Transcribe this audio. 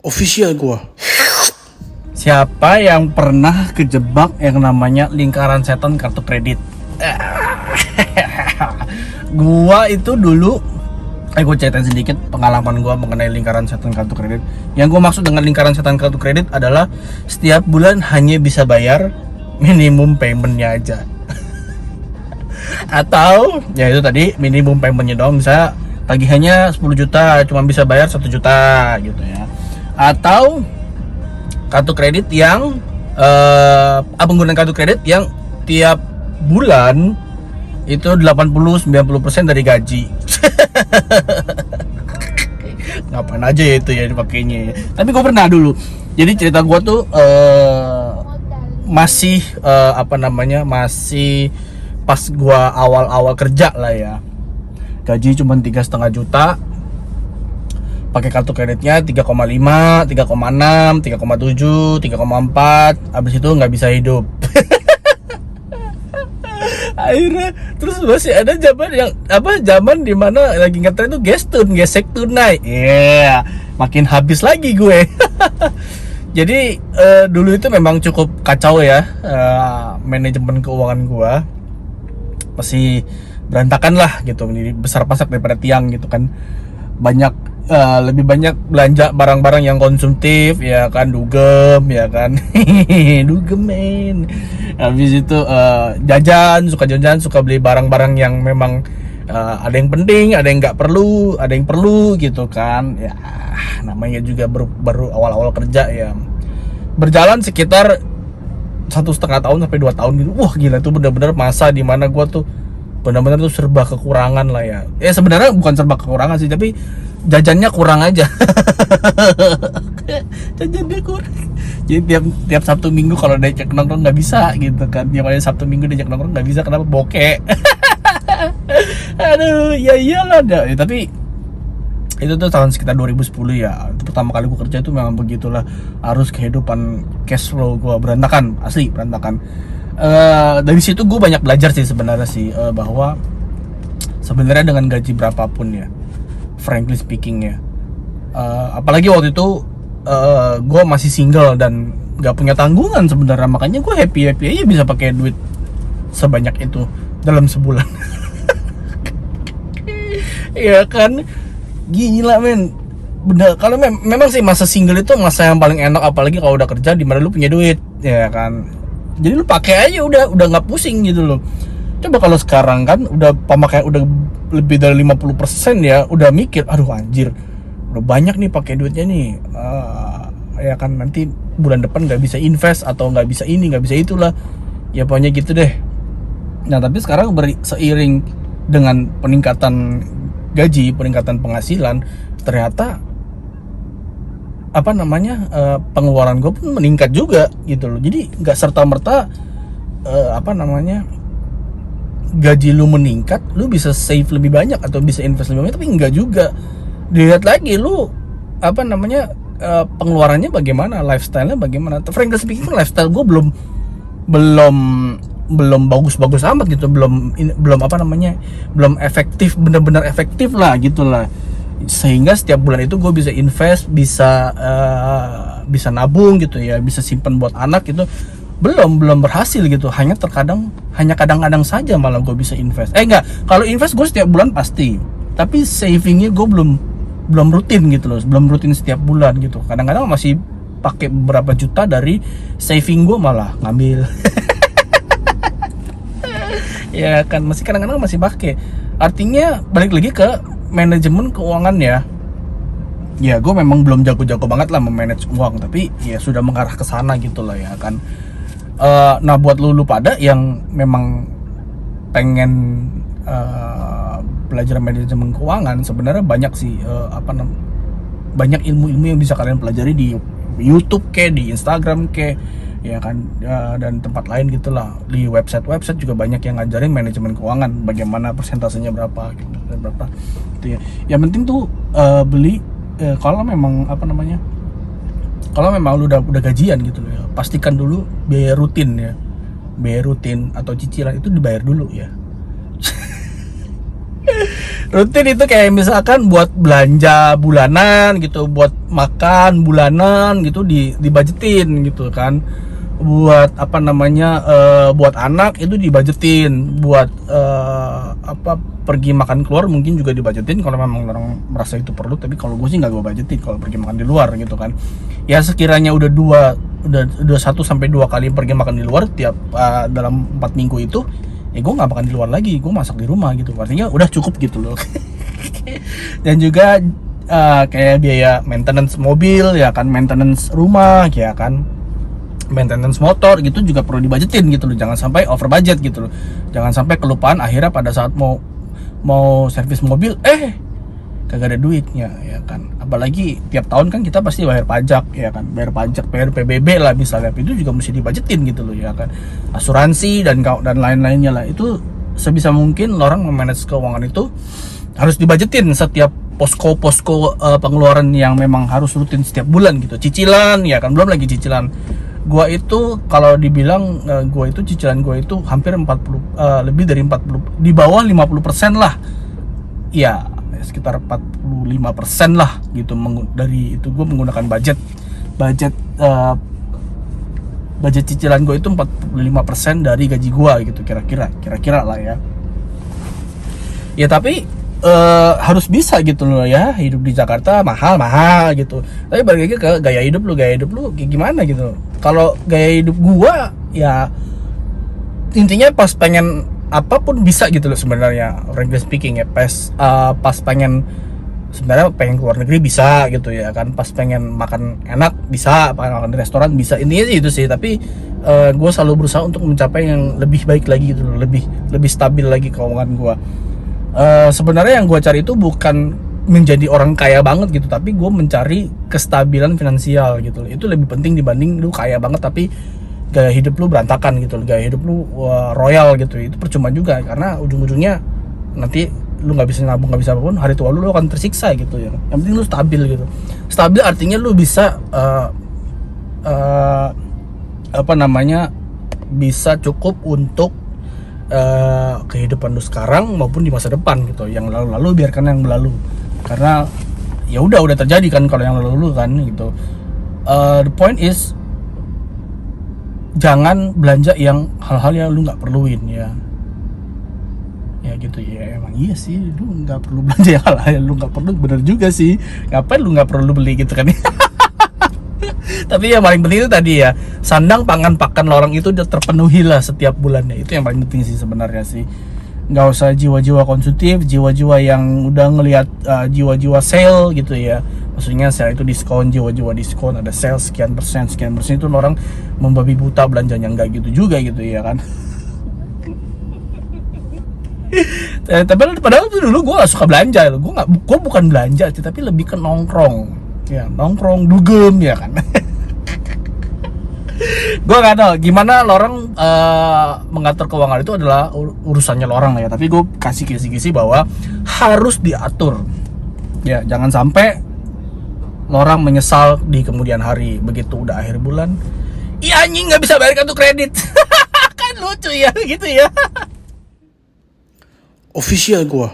official gua. Siapa yang pernah kejebak yang namanya lingkaran setan kartu kredit? Gua itu dulu, gue ceritain sedikit pengalaman gua mengenai lingkaran setan kartu kredit. Yang gua maksud dengan lingkaran setan kartu kredit adalah setiap bulan hanya bisa bayar minimum paymentnya aja. Atau ya itu tadi minimum paymentnya doang, bisa tagihannya 10 juta cuma bisa bayar 1 juta gitu ya. Atau kartu kredit yang penggunaan kartu kredit yang tiap bulan itu 80-90% dari gaji. Ngapain aja ya itu ya dipakainya ya. Tapi gue pernah dulu. Jadi cerita gue tuh masih masih pas gue awal-awal kerja lah ya. Gaji cuma 3,5 juta. Pakai kartu kreditnya 3,5, 3,6, 3,7, 3,4. Habis itu nggak bisa hidup. Akhirnya terus masih ada zaman dimana lagi ngetren tuh gesek tunai. Makin habis lagi gue. Jadi dulu itu memang cukup kacau ya, manajemen keuangan gue masih berantakan lah gitu, jadi besar pasak daripada tiang gitu kan. Lebih banyak belanja barang-barang yang konsumtif ya kan, dugem ya kan. Dugem men. Habis itu suka jajan, suka beli barang-barang yang memang ada yang penting, ada yang nggak perlu, ada yang perlu gitu kan. Ya namanya juga baru awal-awal kerja ya. Berjalan sekitar 1,5 tahun sampai 2 tahun gitu. Wah gila, tuh bener-bener masa dimana gua tuh benar-benar tuh serba kekurangan lah ya. Sebenarnya bukan serba kekurangan sih, tapi jajannya kurang aja. Jajannya kurang. Jadi tiap Sabtu Minggu kalau diajak nongkrong nggak bisa gitu kan. Yang ada Sabtu Minggu diajak nongkrong nggak bisa, kenapa? Bokeh. Aduh, ya iyalah dah. Tapi itu tuh tahun sekitar 2010 ya. Itu pertama kali gue kerja itu memang begitulah. Arus kehidupan cash flow gue berantakan, asli berantakan. Dari situ gue banyak belajar sih sebenarnya sih, bahwa sebenarnya dengan gaji berapapun ya, frankly speaking ya, apalagi waktu itu gue masih single dan gak punya tanggungan sebenarnya, makanya gue happy aja bisa pakai duit sebanyak itu dalam sebulan. Ya kan, gila men. Bener, kalau memang sih masa single itu masa yang paling enak, apalagi kalau udah kerja di mana lu punya duit ya kan. Jadi lu pakai aja udah nggak pusing gitu loh. Coba kalau sekarang kan udah pemakaian udah lebih dari 50% ya, udah mikir, aduh anjir, udah banyak nih pakai duitnya nih. Ya kan nanti bulan depan nggak bisa invest atau nggak bisa ini, nggak bisa itulah. Ya pokoknya gitu deh. Nah tapi sekarang seiring dengan peningkatan gaji, peningkatan penghasilan, ternyata pengeluaran gue pun meningkat juga gitu loh. Jadi nggak serta merta gaji lu meningkat, lu bisa save lebih banyak atau bisa invest lebih banyak, tapi enggak juga. Dilihat lagi lu pengeluarannya bagaimana, lifestyle-nya bagaimana. Frankly speaking, lifestyle gue belum bagus-bagus amat gitu, belum efektif, benar-benar efektif lah gitulah. Sehingga setiap bulan itu gue bisa invest, bisa nabung gitu ya, bisa simpan buat anak gitu. Belum berhasil gitu. Hanya kadang-kadang saja malah gue bisa invest. Kalau invest gue setiap bulan pasti, tapi savingnya gue belum rutin gitu loh, belum rutin setiap bulan gitu. Kadang-kadang masih pakai beberapa juta dari saving gue malah ngambil. Ya kan, kadang-kadang masih pakai. Artinya balik lagi ke manajemen keuangan ya. Ya gue memang belum jago-jago banget lah memanage uang, tapi ya sudah mengarah ke sana gitu lah ya kan. Nah buat lu pada yang memang pengen belajar manajemen keuangan, sebenarnya banyak sih banyak ilmu-ilmu yang bisa kalian pelajari di YouTube di Instagram ya kan, dan tempat lain gitulah. Di website juga banyak yang ngajarin manajemen keuangan, bagaimana persentasenya berapa gitu ya. Yang penting tuh beli kalau memang kalau memang lu udah gajian gitu ya, pastikan dulu biaya rutin atau cicilan itu dibayar dulu ya. Rutin itu kayak misalkan buat belanja bulanan gitu, buat makan bulanan gitu dibajetin gitu kan. Buat apa namanya, buat anak itu dibajetin, buat pergi makan keluar mungkin juga dibajetin kalau memang orang merasa itu perlu. Tapi kalau gue sih nggak gue bajetin kalau pergi makan di luar gitu kan. Ya sekiranya udah 1 sampai 2 kali pergi makan di luar tiap dalam 4 minggu itu, ya gue nggak makan di luar lagi, gue masak di rumah gitu. Artinya udah cukup gitu loh. Dan juga kayak biaya maintenance mobil ya kan, maintenance rumah ya kan, maintenance motor gitu juga perlu dibajetin gitu loh. Jangan sampai over budget gitu loh. Jangan sampai kelupaan akhirnya pada saat mau servis mobil kagak ada duitnya ya kan. Apalagi tiap tahun kan kita pasti bayar pajak ya kan, bayar pajak, bayar PBB lah misalnya, itu juga mesti dibajetin gitu loh ya kan. Asuransi dan lain-lainnya lah, itu sebisa mungkin orang memanage keuangan itu harus dibajetin setiap posko-posko pengeluaran yang memang harus rutin setiap bulan gitu. Cicilan ya kan, belum lagi cicilan. Gua itu kalau dibilang cicilan gua itu hampir 40 lebih dari 40, di bawah 50% lah. Ya, sekitar 45% lah gitu dari itu gua menggunakan budget cicilan gua itu 45% dari gaji gua gitu, kira-kira lah ya. Ya tapi harus bisa gitu loh ya, hidup di Jakarta mahal gitu. Tapi balik lagi ke gaya hidup lu kayak gimana gitu. Kalau gaya hidup gua ya intinya pas pengen apapun bisa gitu loh sebenarnya, frankly speaking ya. Pas pengen sebenarnya pengen keluar negeri bisa gitu ya kan, pas pengen makan enak bisa, pengen makan di restoran bisa, intinya sih itu sih. Tapi gue selalu berusaha untuk mencapai yang lebih baik lagi gitu loh, lebih stabil lagi keuangan gue. Sebenarnya yang gue cari itu bukan menjadi orang kaya banget gitu, tapi gue mencari kestabilan finansial gitu. Itu lebih penting dibanding lu kaya banget tapi gaya hidup lu berantakan gitu, gaya hidup lu royal gitu. Itu percuma juga, karena ujung-ujungnya nanti lu nggak bisa nabung, nggak bisa apapun, hari tua lu akan tersiksa gitu ya. Yang penting lu stabil gitu. Stabil artinya lu bisa bisa cukup untuk kehidupan lu sekarang maupun di masa depan gitu. Yang lalu biarkan yang berlalu, karena ya udah terjadi kan kalau yang lalu kan gitu. The point is jangan belanja yang hal-hal yang lu nggak perluin ya gitu ya. Emang iya sih, lu nggak perlu belanja yang hal-hal yang lu nggak perlu, bener juga sih. Ngapain lu nggak perlu beli gitu kan. Tapi yang paling penting itu tadi ya, sandang pangan pakan lorong itu udah terpenuhi lah setiap bulannya. Itu yang paling penting sih sebenarnya sih. Nggak usah jiwa-jiwa konsumtif, jiwa-jiwa yang udah ngelihat jiwa-jiwa sale gitu ya. Maksudnya sale itu diskon, jiwa-jiwa diskon, ada sale sekian persen itu orang membabi buta belanjanya. Nggak gitu juga gitu ya kan. Tapi padahal tuh dulu gue gak suka belanja, gue bukan belanja sih, tapi lebih ke nongkrong ya, nongkrong dugem ya kan. Gue gak tahu gimana lorong mengatur keuangan itu adalah urusannya lorong ya, tapi gue kasih kisi-kisi bahwa harus diatur ya. Jangan sampai lorong menyesal di kemudian hari begitu udah akhir bulan, iya anjing nggak bisa bayar kartu kredit. Kan lucu ya gitu ya. Official gue